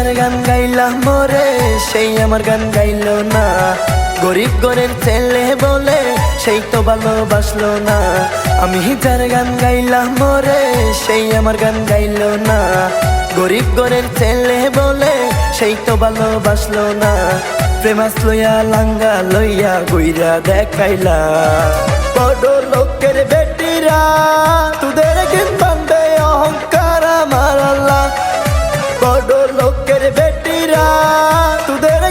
যার গান গাইলাম মোরে সেই আমার গান গাইলো না। গরিব ঘরের ছেলে বলে সেই তো ভালোবাসলো না। আমি যার গান গাইলাম মোরে সেই আমার গান গাইলো না। গরিব ঘরের ছেলে বলে সেই তো ভালোবাসলো না। প্রেমাস লইয়া লাঙ্গা লইয়া গইরা দেখাইলা। বড় লোকের বেটিরা তোদের গেন বান্ধে অহংকার আমার আল্লাহ। বড় লোকের বেটিরা তোদের